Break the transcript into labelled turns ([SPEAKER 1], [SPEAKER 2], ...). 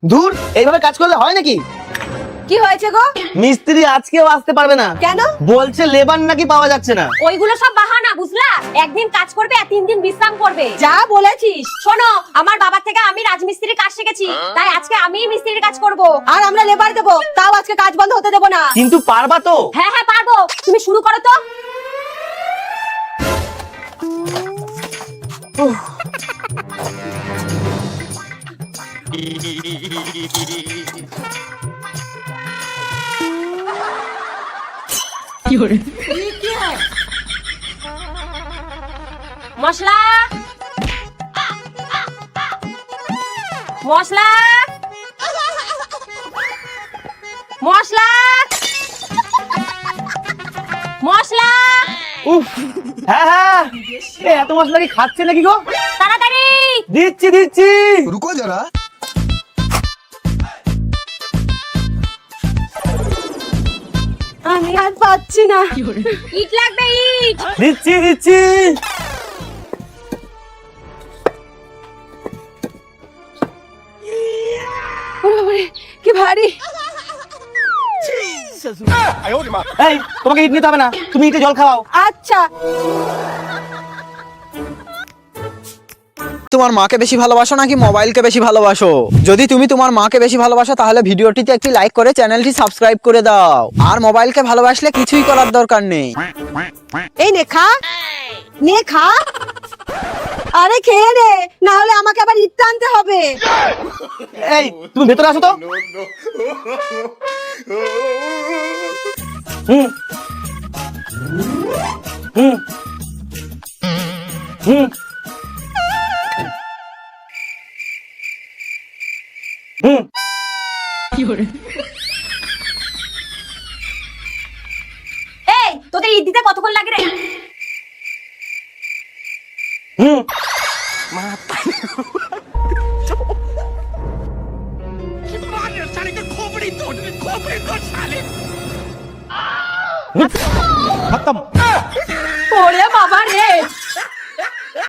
[SPEAKER 1] দূর, এইভাবে কাজ করলে হয় নাকি?
[SPEAKER 2] কি হয়েছে গো?
[SPEAKER 1] মিস্ত্রি আজকেও আসতে পারবে না।
[SPEAKER 2] কেন?
[SPEAKER 1] বলছে লেবার নাকি পাওয়া যাচ্ছে না।
[SPEAKER 3] ওইগুলো সব বাহানা, বুঝলা? একদিন কাজ করবে আর 3 দিন বিশ্রাম করবে।
[SPEAKER 2] যা বলেছিস।
[SPEAKER 3] শোনো, আমার বাবার থেকে আমি রাজমিস্ত্রির কাজ শিখেছি, তাই আজকে আমিই মিস্ত্রির কাজ করব।
[SPEAKER 2] আর আমরা লেবার দেবো, তাও আজকে কাজ বন্ধ হতে দেবো না।
[SPEAKER 1] কিন্তু পারবা তো?
[SPEAKER 3] হ্যাঁ হ্যাঁ পারবো, তুমি শুরু করো তো। মশলা মশলা মশলা মশলা
[SPEAKER 1] উফ, হ্যাঁ হ্যাঁ, এত মশলা কি খাচ্ছে নাকি গো?
[SPEAKER 3] তাড়াতাড়ি।
[SPEAKER 1] দিচ্ছি দিচ্ছি।
[SPEAKER 4] रुको जरा।
[SPEAKER 2] আমি আর পাচ্ছি না।
[SPEAKER 3] ইট লাগবে, ইট।
[SPEAKER 1] দিচ্ছি দিচ্ছি।
[SPEAKER 2] ওরে বাবারে, কি ভারী।
[SPEAKER 1] এই, তোমাকে ইট নিতে হবে না, তুমি ইটে জল খাওয়াও।
[SPEAKER 2] আচ্ছা।
[SPEAKER 5] তোমার মাকে বেশি ভালোবাসো নাকি মোবাইলকে বেশি ভালোবাসো? যদি তুমি তোমার মাকে বেশি ভালোবাসো তাহলে ভিডিওটিতে একটি লাইক করে চ্যানেলটি সাবস্ক্রাইব করে দাও। আর মোবাইলকে ভালোবাসলে কিছুই করার দরকার নেই।
[SPEAKER 2] এই নে খা, নে খা। আরে খেয়ে নে, না হলে আমাকে আবার ইট টানতে হবে।
[SPEAKER 1] এই, তুমি ভেতরে আসো তো। হুম হুম হুম হুম।
[SPEAKER 3] এই, তোদের ইট দিতে কতক্ষণ লাগে রে?
[SPEAKER 1] হুম।
[SPEAKER 2] ওরে বাবা রে,